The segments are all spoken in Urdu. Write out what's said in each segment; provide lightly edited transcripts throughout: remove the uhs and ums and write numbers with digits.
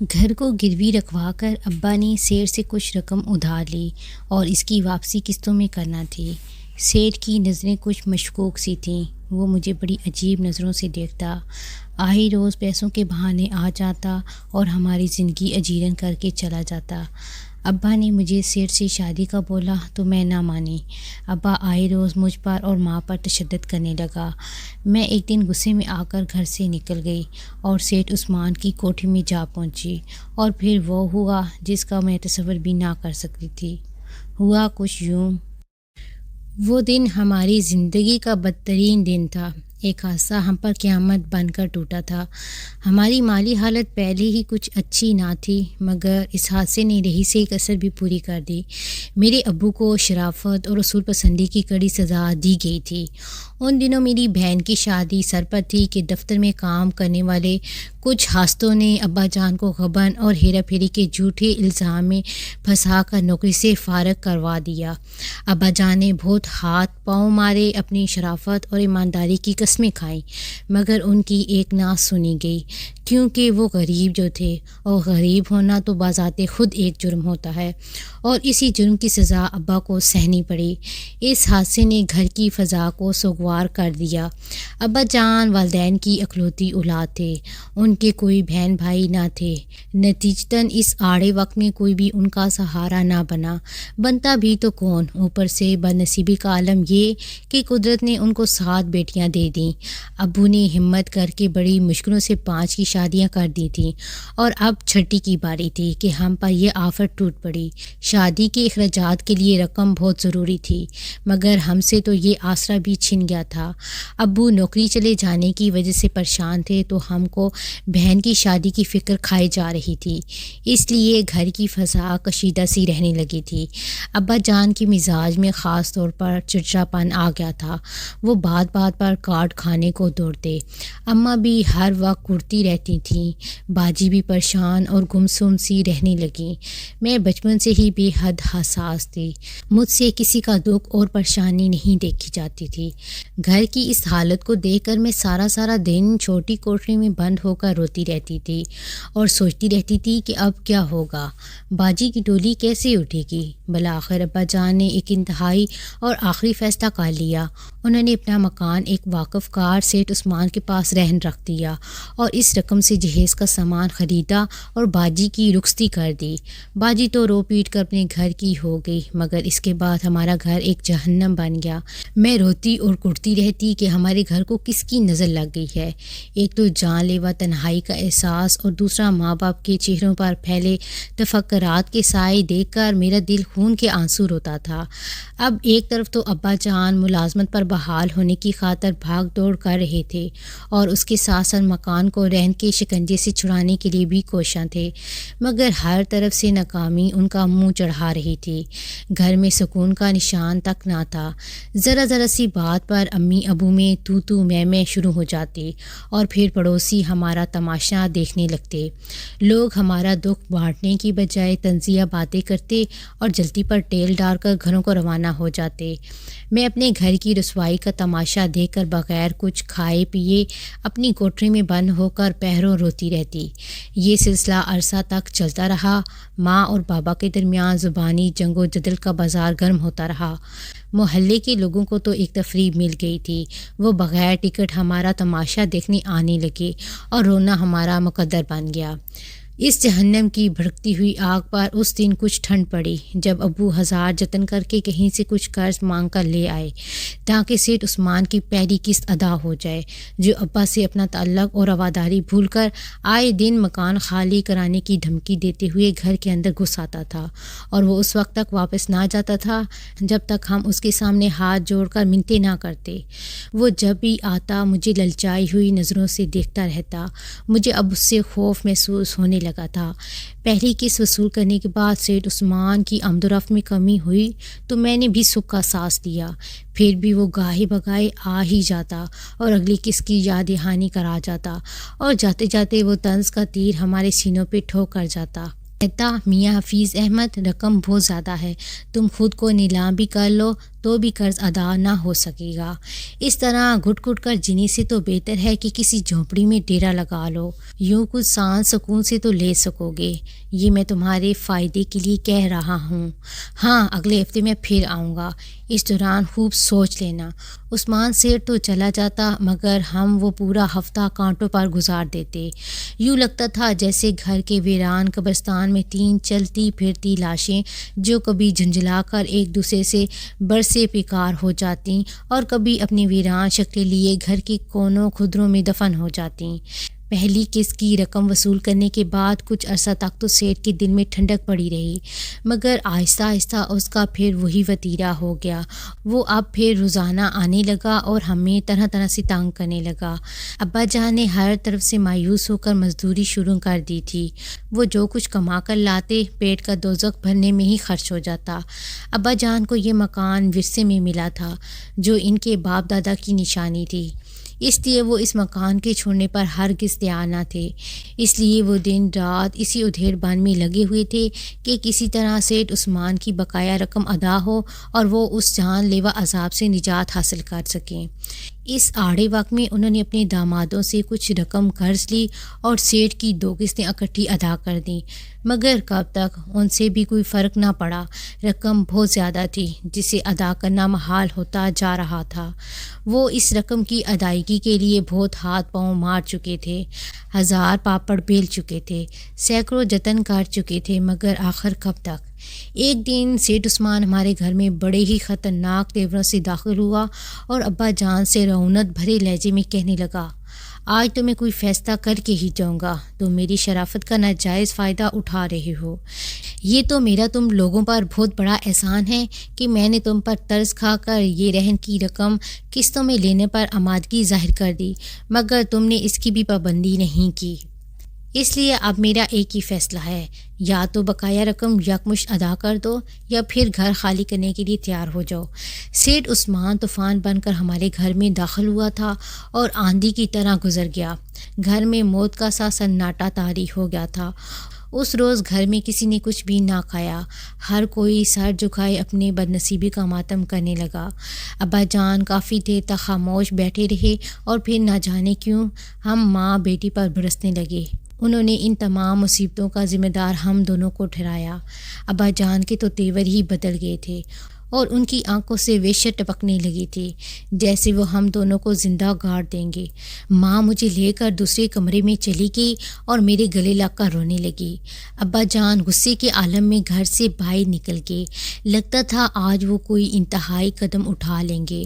گھر کو گروی رکھوا کر ابا نے سیٹھ سے کچھ رقم ادھار لی اور اس کی واپسی قسطوں میں کرنا تھی۔ سیٹھ کی نظریں کچھ مشکوک سی تھیں۔ وہ مجھے بڑی عجیب نظروں سے دیکھتا، آہی روز پیسوں کے بہانے آ جاتا اور ہماری زندگی اجیرن کر کے چلا جاتا۔ ابا نے مجھے سیٹھ سے شادی کا بولا تو میں نہ مانی۔ ابا آئے روز مجھ پر اور ماں پر تشدد کرنے لگا۔ میں ایک دن غصے میں آ کر گھر سے نکل گئی اور سیٹھ عثمان کی کوٹھی میں جا پہنچی، اور پھر وہ ہوا جس کا میں تصور بھی نہ کر سکتی تھی۔ ہوا کچھ یوں۔ وہ دن ہماری زندگی کا بدترین دن تھا۔ ایک حادثہ ہم پر قیامت بن کر ٹوٹا تھا۔ ہماری مالی حالت پہلے ہی کچھ اچھی نہ تھی، مگر اس حادثے نے رہی سے ایک اثر بھی پوری کر دی۔ میرے ابو کو شرافت اور اصول پسندی کی کڑی سزا دی گئی تھی۔ ان دنوں میری بہن کی شادی سر پر تھی کہ دفتر میں کام کرنے والے کچھ ہاستوں نے ابا جان کو غبن اور ہیرا پھیری کے جھوٹے الزام میں پھنسا کر نوکری سے فارغ کروا دیا۔ ابا جان نے بہت ہاتھ پاؤں مارے، اپنی شرافت اور ایمانداری کی قسمیں کھائیں، مگر ان کی ایک نہ سنی گئی، کیونکہ وہ غریب جو تھے، اور غریب ہونا تو بذات خود ایک جرم ہوتا ہے، اور اسی جرم کی سزا ابا کو سہنی پڑی۔ اس حادثے نے گھر کی فضا کو سوگوار کر دیا۔ ابا جان والدین کی اکلوتی اولاد تھے، ان کے کوئی بہن بھائی نہ تھے، نتیجتاً اس آڑے وقت میں کوئی بھی ان کا سہارا نہ بنتا بھی تو کون۔ اوپر سے بدنصیبی کا عالم یہ کہ قدرت نے ان کو 7 بیٹیاں دے دیں۔ ابو نے ہمت کر کے بڑی مشکلوں سے 5 کی شادیاں کر دی تھیں، اور اب چھٹی کی باری تھی کہ ہم پر یہ آفت ٹوٹ پڑی۔ شادی کے اخراجات کے لیے رقم بہت ضروری تھی، مگر ہم سے تو یہ آسرا بھی چھن گیا تھا۔ ابو نوکری چلے جانے کی وجہ سے پریشان تھے، تو ہم کو بہن کی شادی کی فکر کھائی جا رہی تھی، اس لیے گھر کی فضا کشیدہ سی رہنے لگی تھی۔ ابا جان کے مزاج میں خاص طور پر چڑچڑاپن آ گیا تھا۔ وہ بات بات پر کاٹ کھانے کو دوڑتے۔ اماں بھی ہر وقت کڑتی رہتی تھیں۔ باجی بھی پریشان اور گمسم سی رہنے لگیں۔ میں بچپن سے ہی بے حد حساس تھی۔ مجھ سے کسی کا دکھ اور پریشانی نہیں دیکھی جاتی تھی۔ گھر کی اس حالت کو دیکھ کر میں سارا دن چھوٹی کوٹری میں بند ہو کر روتی رہتی تھی اور سوچتی رہتی تھی کہ اب کیا ہوگا، باجی کی ڈولی کیسے اٹھے گی۔ بالآخر ابا جان نے ایک انتہائی اور آخری فیصلہ کر لیا۔ انہوں نے اپنا مکان ایک واقف کار سیٹھ عثمان کے پاس رہن رکھ دیا اور اس رقم سے جہیز کا سامان خریدا اور باجی کی رخصتی کر دی۔ باجی تو رو پیٹ کر اپنے گھر کی ہو گئی، مگر اس کے بعد ہمارا گھر ایک جہنم بن گیا۔ میں روتی اور کڑتی رہتی کہ ہمارے گھر کو کس کی نظر لگ گئی ہے۔ ایک تو جان لیوا تنہائی کا احساس، اور دوسرا ماں باپ کے چہروں پر پھیلے تفکرات کے سائے دیکھ کر میرا دل خون کے آنسو روتا تھا۔ اب ایک طرف تو ابا جان ملازمت پر بحال ہونے کی خاطر بھاگ دوڑ کر رہے تھے، اور اس کے ساتھ ساتھ مکان کو رہن کے شکنجے سے چھڑانے کے لیے بھی کوشاں تھے، مگر ہر طرف سے ناکامی ان کا منہ چڑھا رہی تھی۔ گھر میں سکون کا نشان تک نہ تھا۔ ذرا سی بات پر امی ابو میں تو میں شروع ہو جاتی، اور پھر پڑوسی ہمارا تماشا دیکھنے لگتے۔ لوگ ہمارا دکھ بانٹنے کی بجائے طنزیہ باتیں کرتے اور جلتی پر ٹیل ڈال کر گھروں کو روانہ ہو جاتے۔ میں اپنے گھر کی رسوائی کا تماشا دیکھ کر بغیر کچھ کھائے پیے اپنی کوٹری میں بند ہو کر پہروں روتی رہتی۔ یہ سلسلہ عرصہ تک چلتا رہا۔ ماں اور بابا کے درمیان زبانی جنگ و جدل کا بازار گرم ہوتا رہا۔ محلے کے لوگوں کو تو ایک تفریح مل گئی تھی، وہ بغیر ٹکٹ ہمارا تماشا دیکھنے آنے لگے اور رونا ہمارا مقدر بن گیا۔ اس جہنم کی بھڑکتی ہوئی آگ پر اس دن کچھ ٹھنڈ پڑی جب ابو ہزار جتن کر کے کہیں سے کچھ قرض مانگ کر لے آئے تاکہ سیٹھ عثمان کی پہلی قسط ادا ہو جائے، جو ابا سے اپنا تعلق اور رواداری بھول کر آئے دن مکان خالی کرانے کی دھمکی دیتے ہوئے گھر کے اندر گھس آتا تھا، اور وہ اس وقت تک واپس نہ جاتا تھا جب تک ہم اس کے سامنے ہاتھ جوڑ کر منتیں نہ کرتے۔ وہ جب بھی آتا مجھے للچائی ہوئی نظروں سے دیکھتا رہتا۔ مجھے اب اس سے خوف محسوس ہونے لگا تھا۔ پہلی قسط وصول کرنے کے بعد سیٹھ عثمان کی آمد و رفت میں کمی ہوئی تو میں نے بھی سکھ کا سانس لیا، پھر بھی وہ گاہے بگاہے آ ہی جاتا اور اگلی قسط کی یاد دہانی کرا جاتا، اور جاتے جاتے وہ طنز کا تیر ہمارے سینوں پہ ٹھوک کر جاتا۔ کہتا، میاں حفیظ احمد، رقم بہت زیادہ ہے، تم خود کو نیلام بھی کر لو تو بھی قرض ادا نہ ہو سکے گا۔ اس طرح گھٹ گھٹ کر جینے سے تو بہتر ہے کہ کسی جھونپڑی میں ڈیرا لگا لو، یوں کچھ سانس سکون سے تو لے سکو گے۔ یہ میں تمہارے فائدے کے لیے کہہ رہا ہوں۔ ہاں، اگلے ہفتے میں پھر آؤں گا، اس دوران خوب سوچ لینا۔ عثمان سیٹھ تو چلا جاتا مگر ہم وہ پورا ہفتہ کانٹوں پر گزار دیتے۔ یوں لگتا تھا جیسے گھر کے ویران قبرستان میں 3 چلتی پھرتی لاشیں جو کبھی جھنجھلا کر ایک دوسرے سے برسے پیکار ہو جاتیں اور کبھی اپنی ویران شکلیں لیے گھر کے کونوں خدروں میں دفن ہو جاتیں۔ پہلی قسط کی رقم وصول کرنے کے بعد کچھ عرصہ تک تو سیٹھ کے دل میں ٹھنڈک پڑی رہی، مگر آہستہ آہستہ اس کا پھر وہی وتیرہ ہو گیا۔ وہ اب پھر روزانہ آنے لگا اور ہمیں طرح طرح سے تنگ کرنے لگا۔ ابا جان نے ہر طرف سے مایوس ہو کر مزدوری شروع کر دی تھی۔ وہ جو کچھ کما کر لاتے پیٹ کا دوزخ بھرنے میں ہی خرچ ہو جاتا۔ ابا جان کو یہ مکان ورثے میں ملا تھا جو ان کے باپ دادا کی نشانی تھی، اس لیے وہ اس مکان کے چھوڑنے پر ہرگز تیار نہ تھے۔ اس لیے وہ دن رات اسی ادھیڑ بن میں لگے ہوئے تھے کہ کسی طرح سیٹھ عثمان کی بقایا رقم ادا ہو اور وہ اس جان لیوا عذاب سے نجات حاصل کر سکیں۔ اس آڑے وقت میں انہوں نے اپنے دامادوں سے کچھ رقم قرض لی اور سیٹھ کی 2 قسطیں اکٹھی ادا کر دیں، مگر کب تک ان سے بھی کوئی فرق نہ پڑا۔ رقم بہت زیادہ تھی جسے ادا کرنا محال ہوتا جا رہا تھا۔ وہ اس رقم کی ادائیگی کے لیے بہت ہاتھ پاؤں مار چکے تھے، 1000 پاپڑ بیل چکے تھے، سینکڑوں جتن کر چکے تھے، مگر آخر کب تک؟ ایک دن سیٹھ عثمان ہمارے گھر میں بڑے ہی خطرناک تیوروں سے داخل ہوا اور ابا جان سے رعونت بھرے لہجے میں کہنے لگا، آج تو میں کوئی فیصلہ کر کے ہی جاؤں گا۔ تم میری شرافت کا ناجائز فائدہ اٹھا رہے ہو۔ یہ تو میرا تم لوگوں پر بہت بڑا احسان ہے کہ میں نے تم پر طرز کھا کر یہ رہن کی رقم قسطوں میں لینے پر آمادگی ظاہر کر دی، مگر تم نے اس کی بھی پابندی نہیں کی۔ اس لیے اب میرا ایک ہی فیصلہ ہے، یا تو بقایا رقم یکمشت ادا کر دو یا پھر گھر خالی کرنے کے لیے تیار ہو جاؤ۔ سیٹھ عثمان طوفان بن کر ہمارے گھر میں داخل ہوا تھا اور آندھی کی طرح گزر گیا۔ گھر میں موت کا سا سناٹا طاری ہو گیا تھا۔ اس روز گھر میں کسی نے کچھ بھی نہ کھایا، ہر کوئی سر جھکائے اپنے بدنصیبی کا ماتم کرنے لگا۔ ابا جان کافی دیر تک خاموش بیٹھے رہے اور پھر نہ جانے کیوں ہم ماں بیٹی پر برسنے لگے۔ انہوں نے ان تمام مصیبتوں کا ذمہ دار ہم دونوں کو ٹھہرایا۔ ابا جان کے تو تیور ہی بدل گئے تھے اور ان کی آنکھوں سے وحشت ٹپکنے لگی تھی، جیسے وہ ہم دونوں کو زندہ گاڑ دیں گے۔ ماں مجھے لے کر دوسرے کمرے میں چلی گئی اور میرے گلے لگ کر رونے لگی۔ ابا جان غصے کے عالم میں گھر سے باہر نکل گئے۔ لگتا تھا آج وہ کوئی انتہائی قدم اٹھا لیں گے۔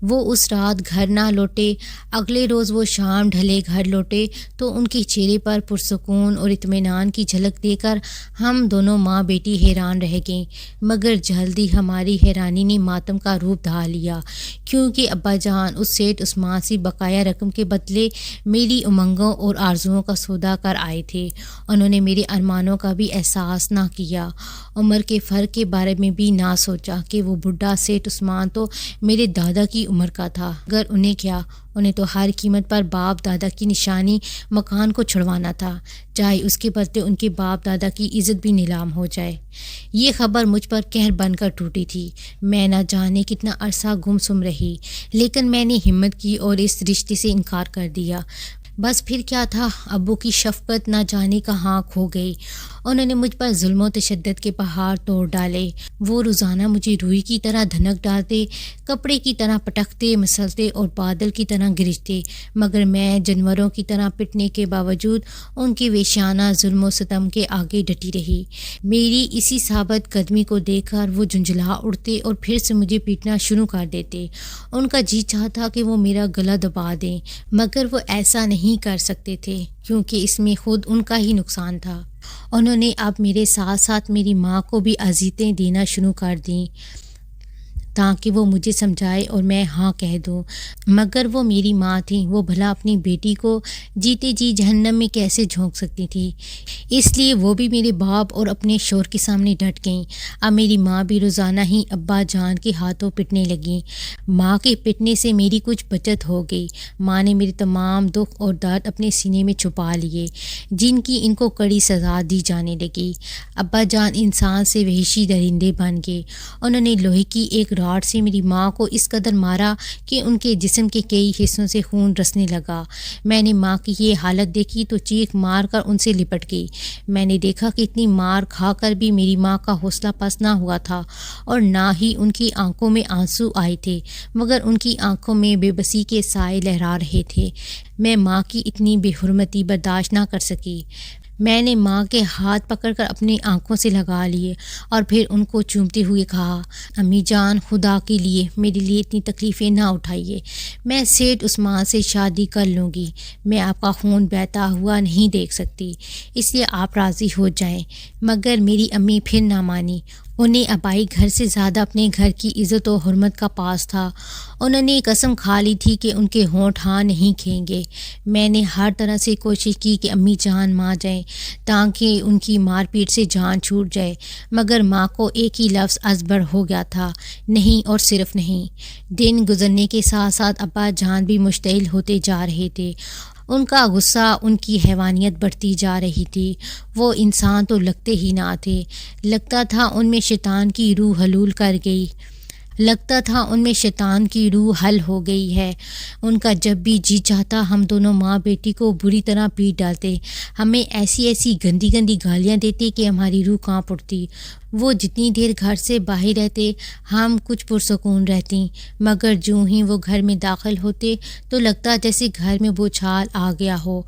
وہ اس رات گھر نہ لوٹے۔ اگلے روز وہ شام ڈھلے گھر لوٹے تو ان کے چہرے پر پرسکون اور اطمینان کی جھلک دے کر ہم دونوں ماں بیٹی حیران رہ گئیں، مگر جلدی ہماری حیرانی نے ماتم کا روپ دھار لیا، کیونکہ ابا جان اس سیٹھ عثمان سے بقایا رقم کے بدلے میری امنگوں اور آرزوؤں کا سودا کر آئے تھے۔ انہوں نے میرے ارمانوں کا بھی احساس نہ کیا، عمر کے فرق کے بارے میں بھی نہ سوچا کہ وہ بڈھا سیٹھ عثمان تو میرے دادا کی عمر کا تھا، مگر انہیں کیا، انہیں تو ہر قیمت پر باپ دادا کی نشانی مکان کو چھڑوانا تھا، چاہے اس کے بدلے ان کے باپ دادا کی عزت بھی نیلام ہو جائے۔ یہ خبر مجھ پر قہر بن کر ٹوٹی تھی۔ میں نہ جانے کتنا عرصہ گم سم رہی، لیکن میں نے ہمت کی اور اس رشتے سے انکار کر دیا۔ بس پھر کیا تھا، ابو کی شفقت نہ جانے کہاں کھو گئی۔ انہوں نے مجھ پر ظلم و تشدد کے پہاڑ توڑ ڈالے۔ وہ روزانہ مجھے روئی کی طرح دھنک ڈالتے، کپڑے کی طرح پٹکتے، مسلتے اور بادل کی طرح گرجتے، مگر میں جانوروں کی طرح پٹنے کے باوجود ان کے وحشیانہ ظلم و ستم کے آگے ڈٹی رہی۔ میری اسی ثابت قدمی کو دیکھ کر وہ جھنجھلا اڑتے اور پھر سے مجھے پیٹنا شروع کر دیتے۔ ان کا جی چاہتا کہ وہ میرا گلا دبا دیں، مگر وہ ایسا نہیں کر سکتے تھے کیونکہ اس میں خود ان کا ہی نقصان تھا۔ انہوں نے اب میرے ساتھ ساتھ میری ماں کو بھی اذیتیں دینا شروع کر دیں تاکہ وہ مجھے سمجھائے اور میں ہاں کہہ دوں، مگر وہ میری ماں تھیں، وہ بھلا اپنی بیٹی کو جیتے جی جہنم میں کیسے جھونک سکتی تھی۔ اس لیے وہ بھی میرے باپ اور اپنے شوہر کے سامنے ڈٹ گئیں۔ اب میری ماں بھی روزانہ ہی ابا جان کے ہاتھوں پٹنے لگیں۔ ماں کے پٹنے سے میری کچھ بچت ہو گئی۔ ماں نے میرے تمام دکھ اور درد اپنے سینے میں چھپا لیے، جن کی ان کو کڑی سزا دی جانے لگی۔ ابا جان انسان سے وحشی درندے بن گئے۔ انہوں نے لوہے کی ایک راڈ سے میری ماں کو اس قدر مارا کہ ان کے جسم کے کئی حصوں سے خون رسنے لگا۔ میں نے ماں کی یہ حالت دیکھی تو چیخ مار کر ان سے لپٹ گئی۔ میں نے دیکھا کہ اتنی مار کھا کر بھی میری ماں کا حوصلہ پست نہ ہوا تھا اور نہ ہی ان کی آنکھوں میں آنسو آئے تھے، مگر ان کی آنکھوں میں بے بسی کے سائے لہرا رہے تھے۔ میں ماں کی اتنی بے حرمتی برداشت نہ کر سکی۔ میں نے ماں کے ہاتھ پکڑ کر اپنی آنکھوں سے لگا لیے اور پھر ان کو چومتے ہوئے کہا، امی جان، خدا کے لیے میرے لیے اتنی تکلیفیں نہ اٹھائیے۔ میں سیٹھ عثمان سے شادی کر لوں گی۔ میں آپ کا خون بہتا ہوا نہیں دیکھ سکتی، اس لیے آپ راضی ہو جائیں۔ مگر میری امی پھر نہ مانی۔ انہیں آبائی گھر سے زیادہ اپنے گھر کی عزت و حرمت کا پاس تھا۔ انہوں نے قسم کھا لی تھی کہ ان کے ہونٹ ہاں نہیں کھیں گے۔ میں نے ہر طرح سے کوشش کی کہ امی جان مان جائیں تاکہ ان کی مار پیٹ سے جان چھوٹ جائے، مگر ماں کو ایک ہی لفظ ازبر ہو گیا تھا، نہیں اور صرف نہیں۔ دن گزرنے کے ساتھ ساتھ ابا جان بھی مشتعل ہوتے جا رہے تھے۔ ان کا غصہ، ان کی حیوانیت بڑھتی جا رہی تھی۔ وہ انسان تو لگتے ہی نہ تھے۔ لگتا تھا ان میں شیطان کی روح حلول کر گئی۔ لگتا تھا ان میں شیطان کی روح حل ہو گئی ہے۔ ان کا جب بھی جی چاہتا ہم دونوں ماں بیٹی کو بری طرح پیٹ ڈالتے، ہمیں ایسی ایسی گندی گندی گالیاں دیتے کہ ہماری روح کانپ اٹھتی۔ وہ جتنی دیر گھر سے باہر رہتے ہم کچھ پرسکون رہتی، مگر جوں ہی وہ گھر میں داخل ہوتے تو لگتا جیسے گھر میں بوچھال آ گیا ہو۔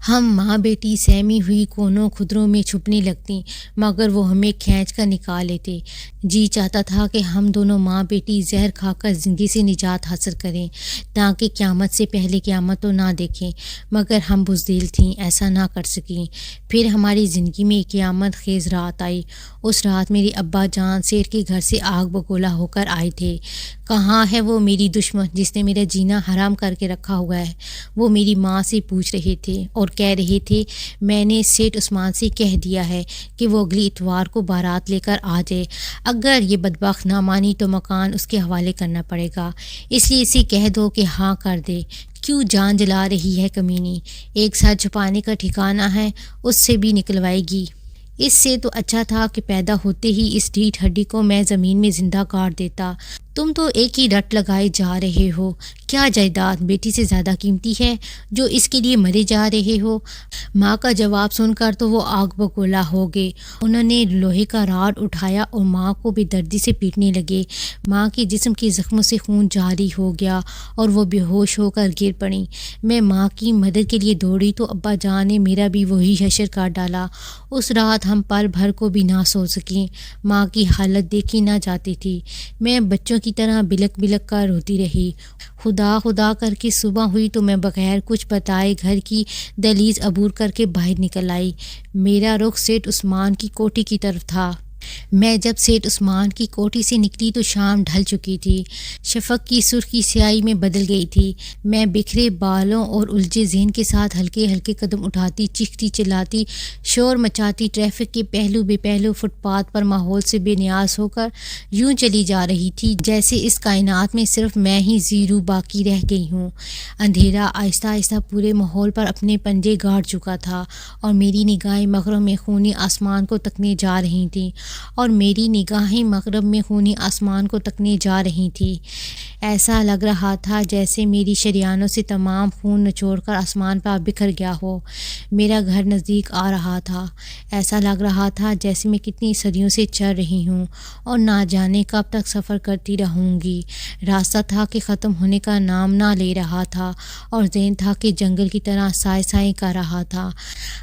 ہم ماں بیٹی سہمی ہوئی کونوں خدروں میں چھپنے لگتی، مگر وہ ہمیں کھینچ کر نکال لیتے۔ جی چاہتا تھا کہ ہم دونوں ماں بیٹی زہر کھا کر زندگی سے نجات حاصل کریں تاکہ قیامت سے پہلے قیامت تو نہ دیکھیں، مگر ہم بزدل تھیں، ایسا نہ کر سکیں۔ پھر ہماری زندگی میں ایک قیامت خیز رات آئی۔ اس رات میرے ابا جان سیٹھ کے گھر سے آگ بگولا ہو کر آئے تھے۔ کہاں ہے وہ میری دشمن جس نے میرا جینا حرام کر کے رکھا ہوا ہے؟ وہ میری ماں سے پوچھ رہے تھے اور کہہ رہے تھے، میں نے سیٹھ عثمان سے کہہ دیا ہے کہ وہ اگلی اتوار کو بارات لے کر آ جائے۔ اگر یہ بدبخت نہ مانی تو مکان اس کے حوالے کرنا پڑے گا، اس لیے اسے کہہ دو کہ ہاں کر دے۔ کیوں جان جلا رہی ہے کمینی؟ ایک سر چھپانے کا ٹھکانہ ہے، اس سے بھی نکلوائے گی۔ اس سے تو اچھا تھا کہ پیدا ہوتے ہی اس ڈھیٹ ہڈی کو میں زمین میں زندہ کاٹ دیتا۔ تم تو ایک ہی رٹ لگائے جا رہے ہو۔ کیا جائیداد بیٹی سے زیادہ قیمتی ہے جو اس کے لیے مرے جا رہے ہو؟ ماں کا جواب سن کر تو وہ آگ بگولا ہو گئے۔ انہوں نے لوہے کا راڈ اٹھایا اور ماں کو بے دردی سے پیٹنے لگے۔ ماں کے جسم کے زخموں سے خون جاری ہو گیا اور وہ بے ہوش ہو کر گر پڑیں۔ میں ماں کی مدد کے لیے دوڑی تو ابا جان نے میرا بھی وہی حشر کاٹ ڈالا۔ اس رات ہم پل بھر کو بھی نہ سو سکیں۔ ماں کی حالت دیکھی نہ جاتی تھی۔ میں بچوں کی طرح بلک بلک کر روتی رہی۔ خدا خدا کر کے صبح ہوئی تو میں بغیر کچھ بتائے گھر کی دہلیز عبور کر کے باہر نکل آئی۔ میرا رخ سیٹھ عثمان کی کوٹھی کی طرف تھا۔ میں جب سیٹھ عثمان کی کوٹھی سے نکلی تو شام ڈھل چکی تھی۔ شفق کی سرخی سیاہی میں بدل گئی تھی۔ میں بکھرے بالوں اور الجھے ذہن کے ساتھ ہلکے ہلکے قدم اٹھاتی، چیختی چلاتی، شور مچاتی ٹریفک کے پہلو بے پہلو فٹ پاتھ پر ماحول سے بے نیاز ہو کر یوں چلی جا رہی تھی جیسے اس کائنات میں صرف میں ہی زیرو باقی رہ گئی ہوں۔ اندھیرا آہستہ آہستہ پورے ماحول پر اپنے پنجے گاڑ چکا تھا اور میری نگاہیں مغرب میں خونی آسمان کو تکنے جا رہی تھیں جا رہی تھی۔ ایسا لگ رہا تھا جیسے میری شریانوں سے تمام خون نچوڑ کر آسمان پر بکھر گیا ہو۔ میرا گھر نزدیک آ رہا تھا۔ ایسا لگ رہا تھا جیسے میں کتنی صدیوں سے چل رہی ہوں اور نہ جانے کب تک سفر کرتی رہوں گی۔ راستہ تھا کہ ختم ہونے کا نام نہ لے رہا تھا اور ذہن تھا کہ جنگل کی طرح سائے سائے کر رہا تھا۔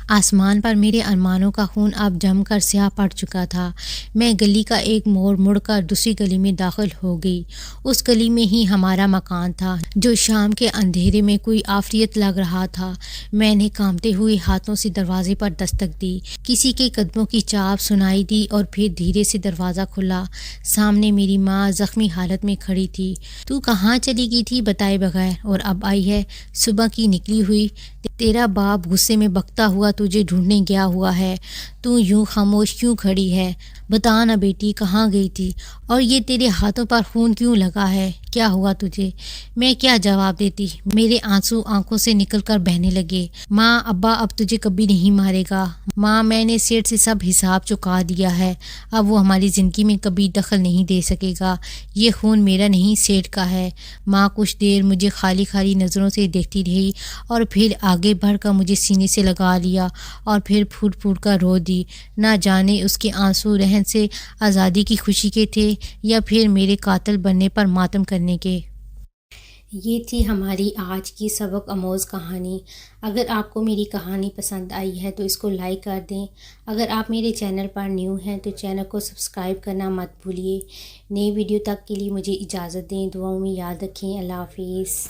آسمان پر میرے ارمانوں کا خون اب جم کر سیاہ پڑ چکا تھا۔ میں گلی کا ایک موڑ مڑ کر دوسری گلی میں داخل ہو گئی۔ اس گلی میں ہی ہمارا مکان تھا جو شام کے اندھیرے میں کوئی عفریت لگ رہا تھا۔ میں نے کانپتے ہوئے ہاتھوں سے دروازے پر دستک دی۔ کسی کے قدموں کی چاپ سنائی دی اور پھر دھیرے سے دروازہ کھلا۔ سامنے میری ماں زخمی حالت میں کھڑی تھی۔ تو کہاں چلی گئی تھی بتائے بغیر اور اب آئی ہے؟ صبح کی نکلی ہوئی تیرا باپ غصے میں بکتا ہوا تجھے ڈھونڈنے گیا ہوا ہے، تو یوں خاموش کیوں کھڑی ہے؟ بتا نا بیٹی، کہاں گئی تھی؟ اور یہ تیرے ہاتھوں پر خون کیوں لگا ہے؟ کیا ہوا تجھے؟ میں کیا جواب دیتی؟ میرے آنسو آنکھوں سے نکل کر بہنے لگے۔ ماں، ابا اب تجھے کبھی نہیں مارے گا۔ ماں، میں نے سیٹھ سے سب حساب چکا دیا ہے، اب وہ ہماری زندگی میں کبھی دخل نہیں دے سکے گا۔ یہ خون میرا نہیں، سیٹھ کا ہے۔ ماں کچھ دیر مجھے خالی خالی نظروں سے دیکھتی رہی اور پھر آگے بڑھ کر مجھے سینے سے لگا لیا اور پھر پھوٹ پھوٹ کر رو دی۔ نہ جانے اس کے آنسو رہن سے آزادی کی خوشی کے تھے یا پھر میرے قاتل بننے پر ماتم کرنے کے۔ یہ تھی ہماری آج کی سبق آموز کہانی۔ اگر آپ کو میری کہانی پسند آئی ہے تو اس کو لائک کر دیں۔ اگر آپ میرے چینل پر نیو ہیں تو چینل کو سبسکرائب کرنا مت بھولیے۔ نئی ویڈیو تک کے لیے مجھے اجازت دیں، دعاؤں میں یاد رکھیں۔ اللہ حافظ۔